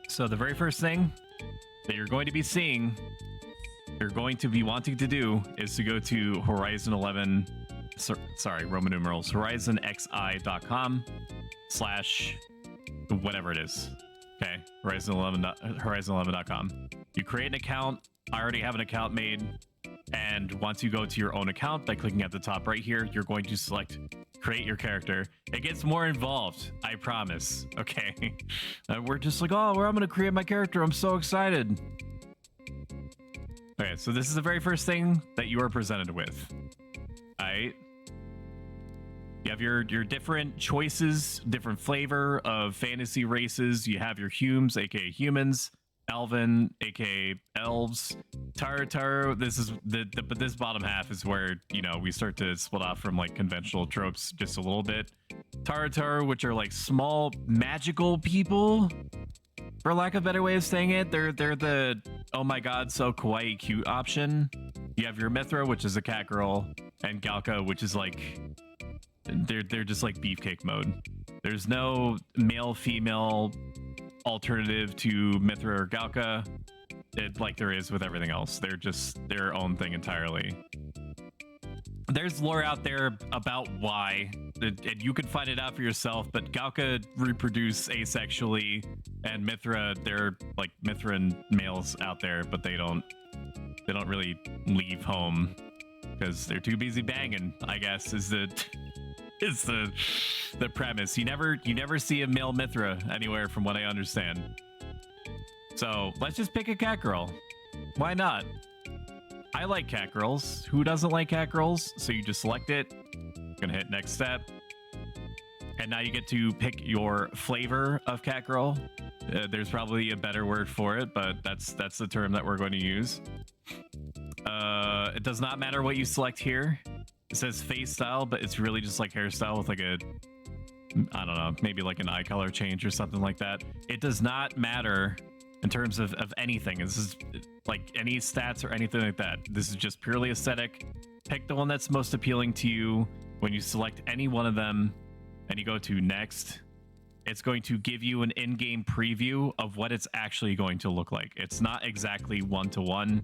So the very first thing that you're going to be seeing, you're going to be wanting to do is to go to Horizon 11, sorry, Roman numerals, horizonxi.com / whatever it is. Okay, horizon11.com. You create an account. I already have an account made. And once you go to your own account by clicking at the top right here, you're going to select create your character. It gets more involved, I promise. Okay. We're just like, oh, I'm going to create my character. I'm so excited. Okay, so this is the very first thing that you are presented with. All right. You have your different choices, different flavor of fantasy races. You have your Humes, aka humans, Elven, aka elves, Taru. This is but this bottom half is where, you know, we start to split off from like conventional tropes just a little bit. Taru, which are like small magical people, for lack of a better way of saying it. They're the oh my god, so kawaii cute option. You have your Mithra, which is a cat girl, and Galka, which is like they're just like beefcake mode. There's no male female alternative to Mithra or Galka, like there is with everything else. They're just their own thing entirely. There's lore out there about why, and you can find it out for yourself, but Galka reproduce asexually, and Mithra, they're like Mithran males out there, but they don't really leave home because they're too busy banging, I guess, is the premise. You never see a male Mithra anywhere from what I understand. So let's just pick a cat girl. Why not? I like cat girls. Who doesn't like cat girls? So you just select it. Gonna hit next step. And now you get to pick your flavor of cat girl. There's probably a better word for it, but that's the term that we're going to use. It does not matter what you select here. It says face style, but it's really just like hairstyle with like a, I don't know, maybe like an eye color change or something like that. It does not matter in terms of anything. This is like any stats or anything like that. This is just purely aesthetic. Pick the one that's most appealing to you. When you select any one of them and you go to next, it's going to give you an in-game preview of what it's actually going to look like. It's not exactly one-to-one.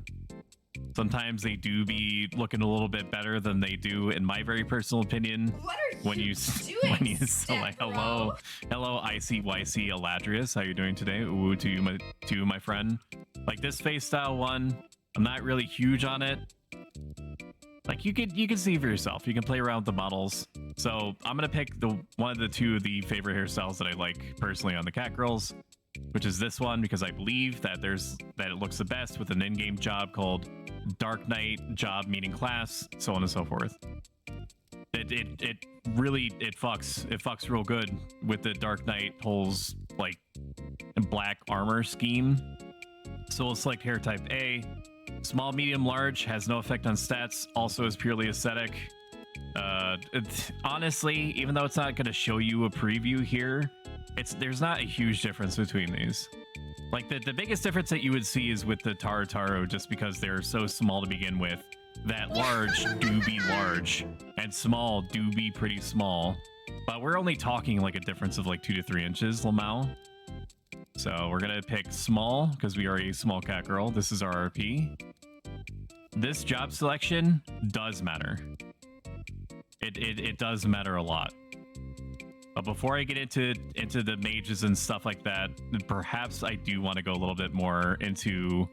Sometimes they do be looking a little bit better than they do, in my very personal opinion. What are when you select hello ICYC Eladrius, how you doing today? Ooh, to you, my friend. Like this face style one, I'm not really huge on it. Like you can see for yourself. You can play around with the models. So I'm gonna pick one of the two of the favorite hairstyles that I like personally on the cat girls, which is this one, because I believe that it looks the best with an in-game job called Dark Knight job, meaning class, so on and so forth. It really fucks real good with the Dark Knight holes, like black armor scheme. So we'll select hair type A. Small, medium, large has no effect on stats, also is purely aesthetic. Honestly, even though it's not going to show you a preview here, there's not a huge difference between these. Like the biggest difference that you would see is with the Taru, just because they're so small to begin with, that large do be large and small do be pretty small. But we're only talking like a difference of like 2 to 3 inches, Lamau. So we're gonna pick small because we are a small cat girl. This is our RP. This job selection does matter. It does matter a lot. But before I get into the mages and stuff like that, perhaps I do want to go a little bit more into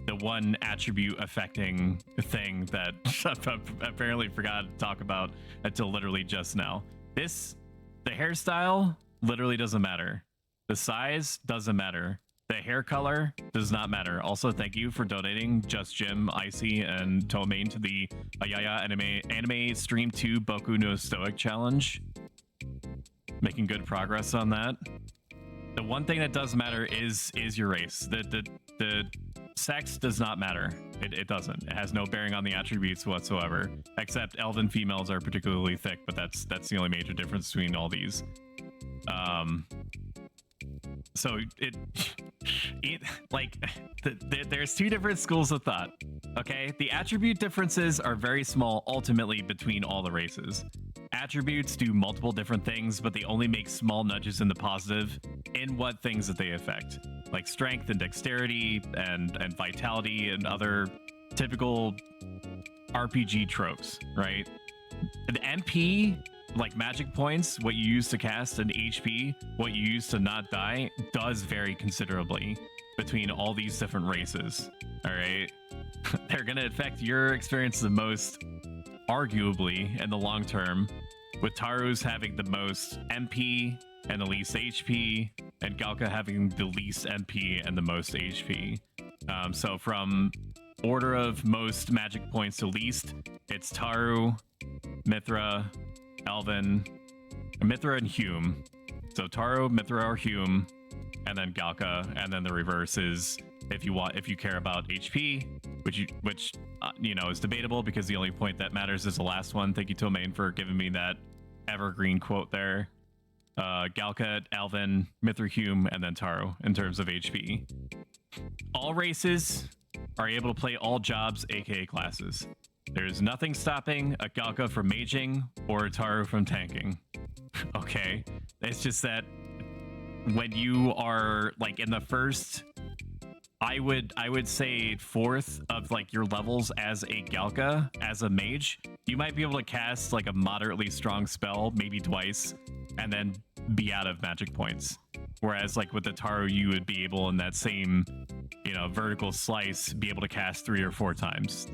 the one attribute affecting thing that I apparently forgot to talk about until literally just now. The hairstyle literally doesn't matter. The size doesn't matter. The hair color does not matter. Also, thank you for donating Just Jim, Icy, and Tomain to the Ayaya Anime Stream 2 Boku no Stoic Challenge. Making good progress on that. The one thing that does matter is your race. The sex does not matter. It doesn't. It has no bearing on the attributes whatsoever. Except elven females are particularly thick, but that's the only major difference between all these. So there's two different schools of thought. Okay, the attribute differences are very small ultimately between all the races. Attributes do multiple different things, but they only make small nudges in the positive in what things that they affect. like strength and dexterity and vitality and other typical RPG tropes, right? The MP, like magic points, what you use to cast, and HP, what you use to not die, does vary considerably between all these different races. All right, they're gonna affect your experience the most, arguably, in the long term, with Taru's having the most MP and the least HP, and Galka having the least MP and the most HP. So from order of most magic points to least, it's Taru, Mithra, Alvin, Mithra, and Hume. So Taru, Mithra, or Hume, and then Galka, and then the reverse is if you care about HP, which you know, is debatable because the only point that matters is the last one. Thank you, Tomaine, for giving me that evergreen quote there. Galka, Alvin, Mithra, Hume, and then Taru in terms of HP. All races are able to play all jobs, aka classes. There's nothing stopping a Galka from maging or a Taru from tanking. Okay, it's just that when you are like in the first, I would say fourth of like your levels as a Galka, as a mage, you might be able to cast like a moderately strong spell, maybe twice, and then be out of magic points. Whereas like with the Taru, you would be able in that same, you know, vertical slice, be able to cast 3 or 4 times.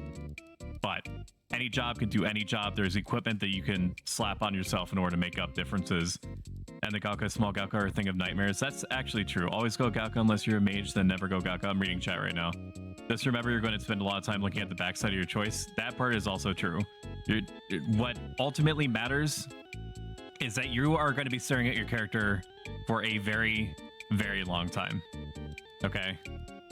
But any job can do any job. There's equipment that you can slap on yourself in order to make up differences. And the Galka, small Galka are a thing of nightmares. That's actually true. Always go Galka unless you're a mage, then never go Galka. I'm reading chat right now. Just remember, you're going to spend a lot of time looking at the backside of your choice. That part is also true. What ultimately matters is that you are going to be staring at your character for a very, very long time. Okay?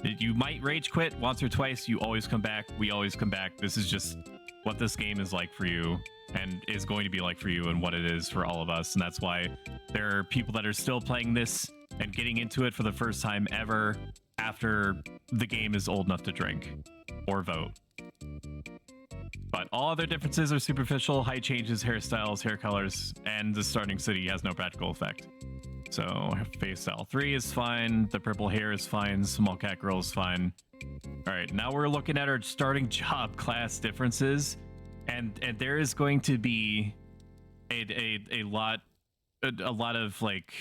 You might rage quit once or twice. You always come back. We always come back. This is just what this game is like for you and is going to be like for you and what it is for all of us. And that's why there are people that are still playing this and getting into it for the first time ever after the game is old enough to drink or vote. But all other differences are superficial. Height changes, hairstyles, hair colors, and the starting city has no practical effect. So face style 3 is fine. The purple hair is fine. Small cat girl is fine. All right, now we're looking at our starting job class differences, and there is going to be a lot of like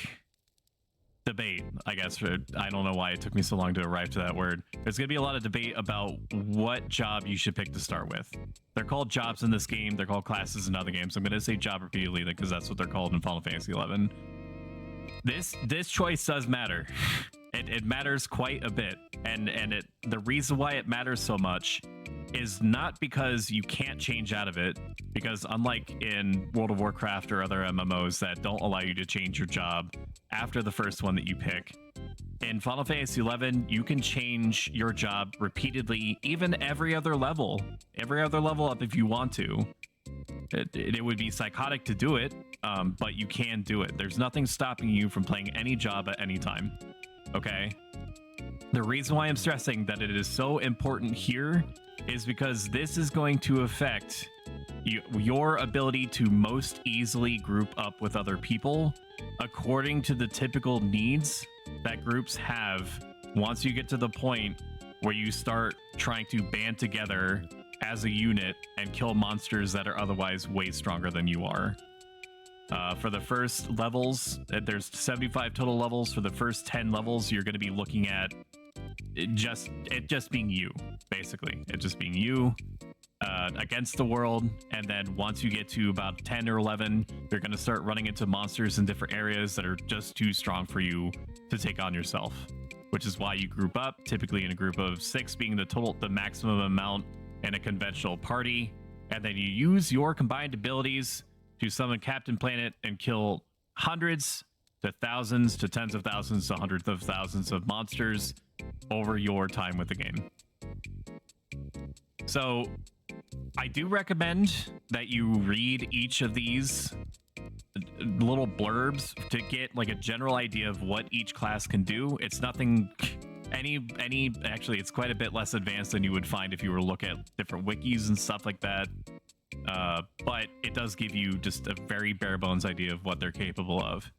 debate, I guess. I don't know why it took me so long to arrive to that word. There's going to be a lot of debate about what job you should pick to start with. They're called jobs in this game. They're called classes in other games. I'm going to say job repeatedly because that's what they're called in Final Fantasy 11. This choice does matter. It matters quite a bit, and the reason why it matters so much is not because you can't change out of it, because unlike in World of Warcraft or other MMOs that don't allow you to change your job after the first one that you pick, in Final Fantasy 11 you can change your job repeatedly, even every other level up if you want to. It would be psychotic to do it, but you can do it. There's nothing stopping you from playing any job at any time. Okay? The reason why I'm stressing that it is so important here is because this is going to affect your ability to most easily group up with other people according to the typical needs that groups have once you get to the point where you start trying to band together as a unit and kill monsters that are otherwise way stronger than you are. For the first levels, there's 75 total levels. For the first 10 levels, you're going to be looking at it just being you, basically. It just being you against the world. And then once you get to about 10 or 11, you're going to start running into monsters in different areas that are just too strong for you to take on yourself, which is why you group up, typically in a group of 6 being the maximum amount in a conventional party. And then you use your combined abilities to summon Captain Planet and kill hundreds to thousands to tens of thousands to hundreds of thousands of monsters over your time with the game. So I do recommend that you read each of these little blurbs to get like a general idea of what each class can do. It's nothing actually it's quite a bit less advanced than you would find if you were to look at different wikis and stuff like that. But it does give you just a very bare bones idea of what they're capable of.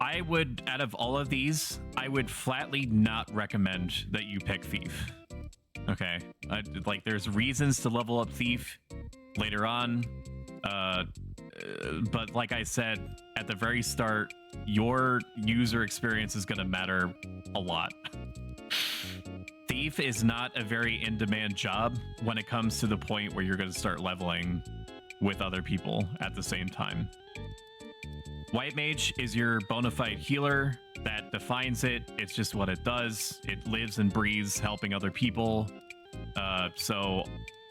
I would, out of all of these, I would flatly not recommend that you pick Thief. Okay, like there's reasons to level up Thief later on, but like I said at the very start, your user experience is going to matter a lot. Thief is not a very in-demand job when it comes to the point where you're going to start leveling with other people at the same time. White Mage is your bona fide healer. That defines it. It's just what it does. It lives and breathes helping other people.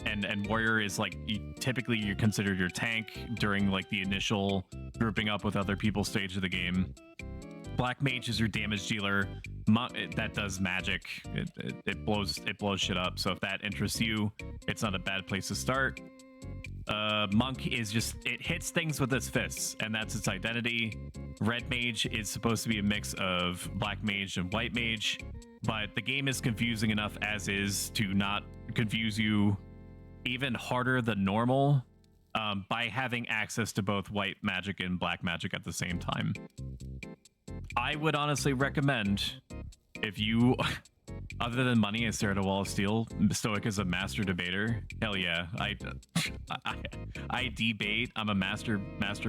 And Warrior is like, typically you're considered your tank during like the initial grouping up with other people stage of the game. Black Mage is your damage dealer. That does magic. It blows shit up. So if that interests you, it's not a bad place to start. Monk is just, it hits things with its fists, and that's its identity. Red Mage is supposed to be a mix of Black Mage and White Mage, but the game is confusing enough as is to not confuse you even harder than normal by having access to both white magic and black magic at the same time. I would honestly recommend, if you, other than money, I stare at a wall of steel, Stoic is a master debater. Hell yeah. I debate. I'm a master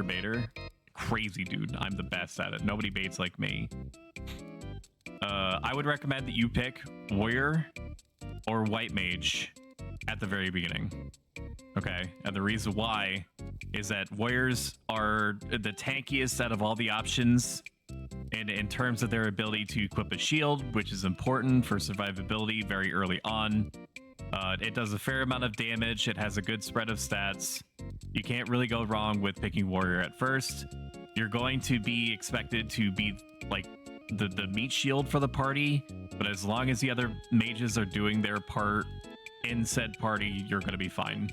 baiter. Crazy dude. I'm the best at it. Nobody baits like me. I would recommend that you pick Warrior or White Mage at the very beginning. Okay, and the reason why is that Warriors are the tankiest out of all the options, and in terms of their ability to equip a shield, which is important for survivability very early on. It does a fair amount of damage. It has a good spread of stats. You can't really go wrong with picking Warrior at first. You're going to be expected to be like the meat shield for the party, but as long as the other mages are doing their part in said party, you're going to be fine.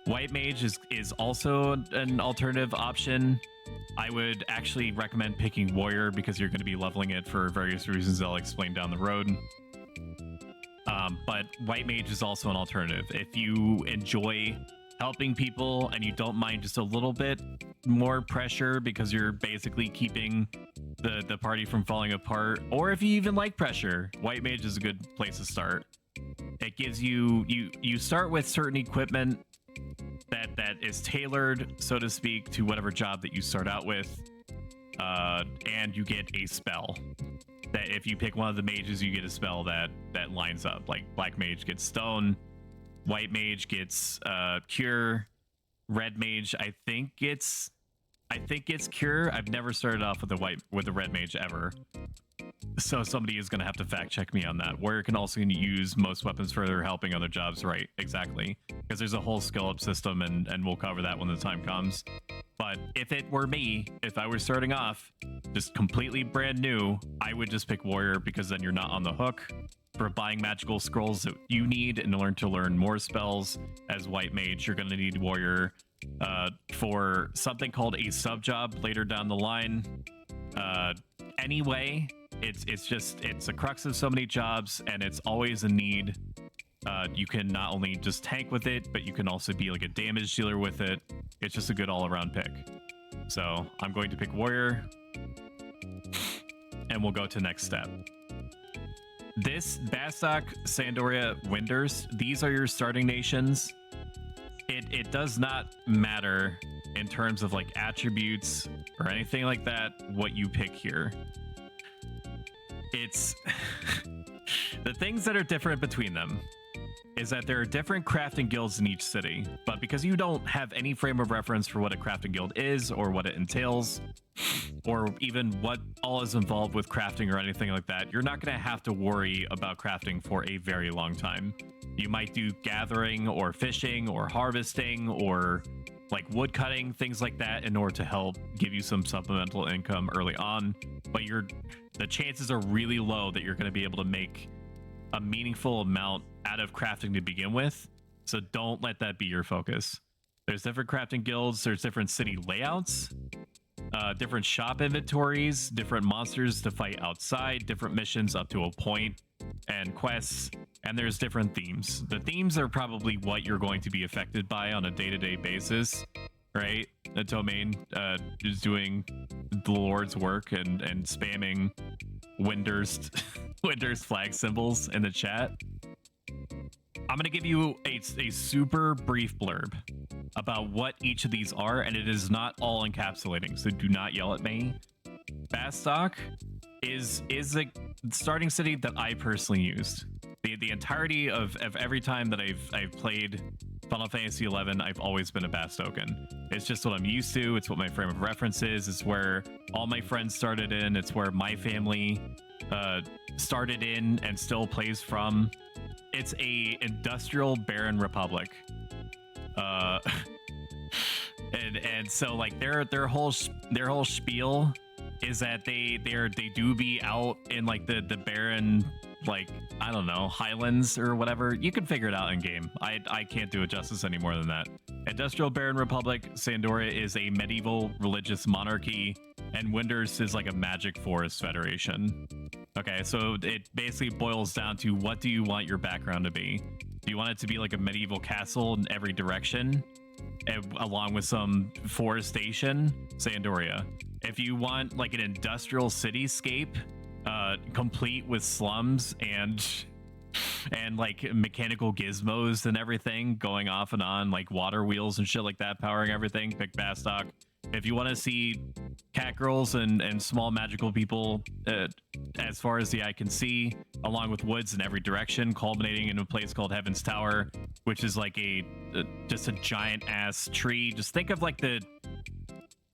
White Mage is also an alternative option. I would actually recommend picking Warrior because you're going to be leveling it for various reasons I'll explain down the road. But White Mage is also an alternative. If you enjoy helping people and you don't mind just a little bit more pressure because you're basically keeping the party from falling apart, or if you even like pressure, White Mage is a good place to start. It gives you start with certain equipment that is tailored, so to speak, to whatever job that you start out with, and you get a spell that if you pick one of the mages, you get a spell that lines up. Like Black Mage gets Stone, White Mage gets Cure, Red Mage I think it's Cure. I've never started off with a Red Mage ever, so somebody is going to have to fact check me on that. Warrior can also use most weapons for helping other jobs, right? Exactly, because there's a whole skill up system, and we'll cover that when the time comes. But if it were me, if I were starting off just completely brand new, I would just pick Warrior, because then you're not on the hook for buying magical scrolls that you need and to learn more spells. As White Mage, you're going to need Warrior for something called a sub job later down the line. Anyway, it's a crux of so many jobs, and it's always a need. You can not only just tank with it, but you can also be like a damage dealer with it. It's just a good all-around pick. So I'm going to pick Warrior, and we'll go to next step. This Bastok, Sandoria, Winders, these are your starting nations. It does not matter in terms of like attributes or anything like that what you pick here. It's the things that are different between them is that there are different crafting guilds in each city, but because you don't have any frame of reference for what a crafting guild is or what it entails, or even what all is involved with crafting or anything like that, you're not going to have to worry about crafting for a very long time. You might do gathering or fishing or harvesting or like wood cutting, things like that, in order to help give you some supplemental income early on, but the chances are really low that you're going to be able to make a meaningful amount out of crafting to begin with, so don't let that be your focus. There's different crafting guilds, there's different city layouts, different shop inventories, different monsters to fight outside, different missions up to a point, and quests, and there's different themes. The themes are probably what you're going to be affected by on a day-to-day basis. right? A domain is doing the Lord's work and spamming Windows Windows flag symbols in the chat. I'm gonna give you a super brief blurb about what each of these are, and it is not all encapsulating, so do not yell at me. Bastok is a starting city that I personally used. The entirety of every time that I've played Final Fantasy XI, I've always been a Bastoken. It's just what I'm used to. It's what my frame of reference is. It's where all my friends started in. It's where my family started in and still plays from. It's a industrial barren republic. And so like their whole spiel is that they do be out in like the barren, like, I don't know, highlands or whatever. You can figure it out in game. I can't do it justice any more than that. Industrial Barren Republic, Sandoria is a medieval religious monarchy, and Winders is like a magic forest federation. Okay, so it basically boils down to, what do you want your background to be? Do you want it to be like a medieval castle in every direction, along with some forestation? Sandoria. If you want like an industrial cityscape, complete with slums and like mechanical gizmos and everything going off and on, like water wheels and shit like that powering everything, pick Bastok. If you want to see cat girls and small magical people as far as the eye can see, along with woods in every direction, culminating in a place called Heaven's Tower, which is like just a giant ass tree. Just think of like the,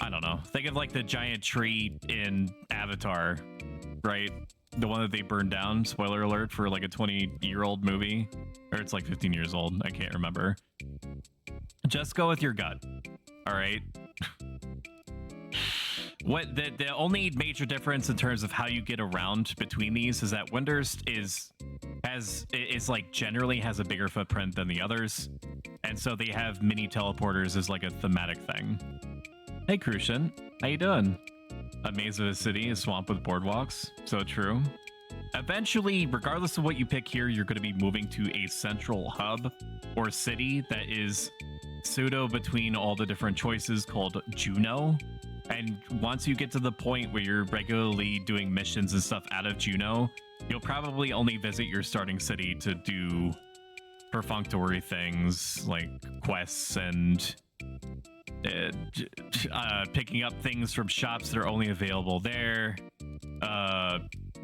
I don't know, think of like the giant tree in Avatar, right? The one that they burned down, spoiler alert, for like a 20-year-old movie, or it's like 15 years old, I can't remember. Just go with your gut, all right? What the only major difference in terms of how you get around between these is that Winders is like generally has a bigger footprint than the others, and so they have mini teleporters as like a thematic thing. Hey Crucian, how you doing? A maze of a city, a swamp with boardwalks. So true. Eventually, regardless of what you pick here, you're going to be moving to a central hub or city that is pseudo between all the different choices, called Juno. And once you get to the point where you're regularly doing missions and stuff out of Juno, you'll probably only visit your starting city to do perfunctory things like quests and picking up things from shops that are only available there,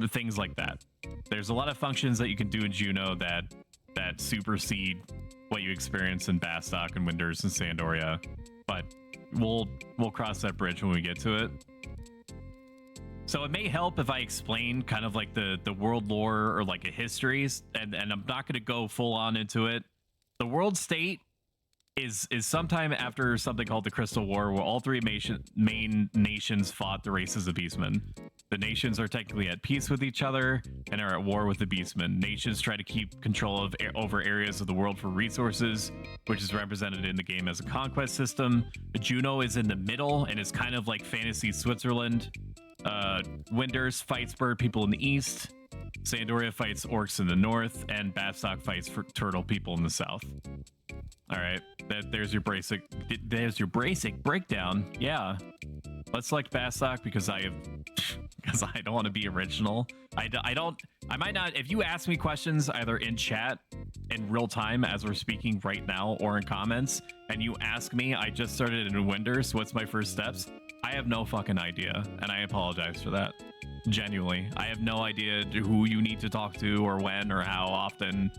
things like that. There's a lot of functions that you can do in Juno that supersede what you experience in Bastok and Winders and Sandoria, but we'll cross that bridge when we get to it. So it may help if I explain kind of like the world lore or like a history, and I'm not going to go full on into it. The world state is sometime after something called the Crystal War, where all three main nations fought the races of beastmen. The nations are technically at peace with each other and are at war with the beastmen. Nations try to keep control of over areas of the world for resources, which is represented in the game as a conquest system. Juno is in the middle and is kind of like fantasy Switzerland. Winders fights bird people in the east. Sandoria fights orcs in the north, and Bastok fights for turtle people in the south. All right, there's your basic breakdown. Yeah, let's select Bastok because I don't want to be original. I might not. If you ask me questions either in chat in real time as we're speaking right now, or in comments, and you ask me, I just started in Winders, what's my first steps? I have no fucking idea, and I apologize for that. Genuinely, I have no idea who you need to talk to or when or how often.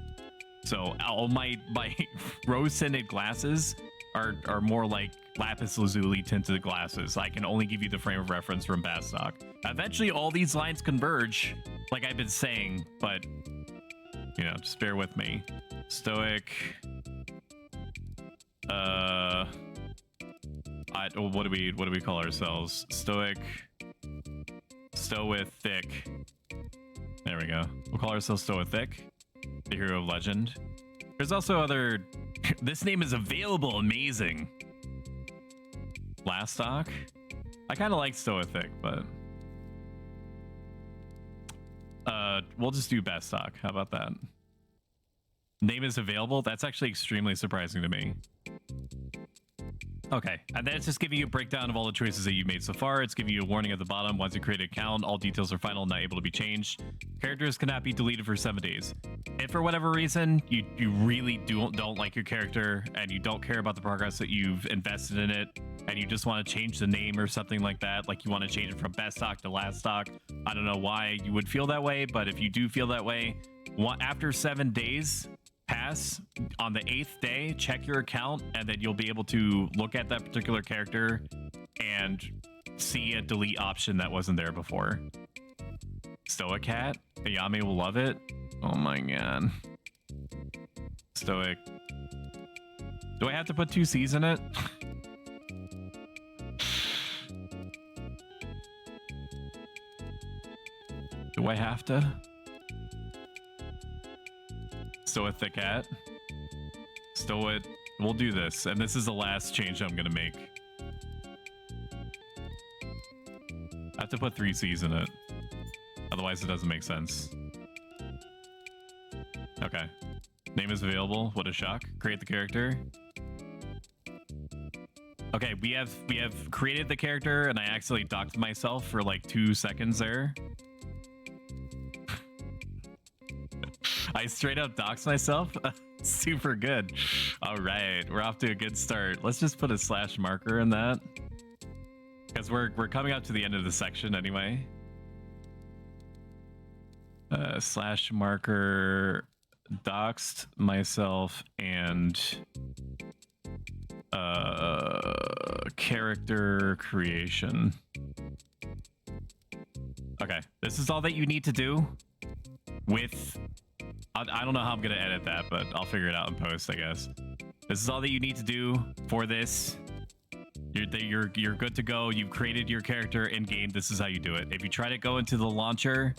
So all my rose-tinted glasses are more like lapis lazuli tinted glasses. I can only give you the frame of reference from Bastok. Eventually, all these lines converge, like I've been saying, but you know, just bear with me. Stoic. What do we call ourselves? Stoic. Stoic. There we go. We'll call ourselves Stoic, the hero of legend. There's also other. This name is available. Amazing. Lastok. I kind of like Stoic, but we'll just do Bastok. How about that? Name is available. That's actually extremely surprising to me. Okay, and then it's just giving you a breakdown of all the choices that you made so far. It's giving you a warning at the bottom. Once you create an account, all details are final, not able to be changed. Characters cannot be deleted for 7 days. If for whatever reason you really don't like your character and you don't care about the progress that you've invested in it, and you just want to change the name or something like that, like you want to change it from best stock to last stock, I don't know why you would feel that way, but if you do feel that way, after 7 days pass, on the 8th day, check your account, and then you'll be able to look at that particular character and see a delete option that wasn't there before. Stoic Cat? Ayame will love it. Oh my god. Stoic. Do I have to put 2 C's in it? Do I have to? Stoic the cat. Stoic. We'll do this, and this is the last change I'm gonna make. I have to put 3 C's in it. Otherwise it doesn't make sense. Okay. Name is available. What a shock. Create the character. Okay, we have created the character, and I accidentally docked myself for like 2 seconds there. I straight up doxed myself. Super good. All right, we're off to a good start. Let's just put a slash marker in that, because we're coming up to the end of the section anyway. Slash marker, doxed myself, and character creation. Okay, this is all that you need to do with... I don't know how I'm gonna edit that, but I'll figure it out in post, I guess. This is all that you need to do for this. You're good to go. You've created your character in game. This is how you do it. If you try to go into the launcher,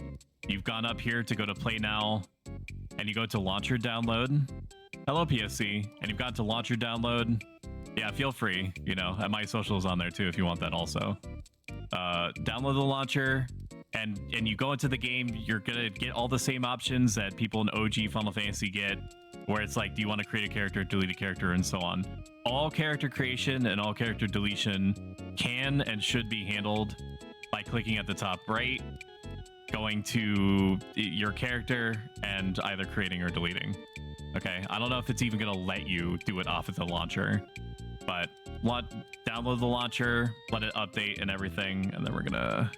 you've gone up here to go to play now, and you go to launcher download. Hello, PSC. And you've got to launcher download. Yeah, feel free. You know, and my social is on there too if you want that also. Download the launcher. And you go into the game, you're gonna get all the same options that people in OG Final Fantasy get, where it's like, do you want to create a character, delete a character, and so on. All character creation and all character deletion can and should be handled by clicking at the top right, going to your character, and either creating or deleting. Okay, I don't know if it's even gonna let you do it off of the launcher, but download the launcher, let it update and everything, and then we're gonna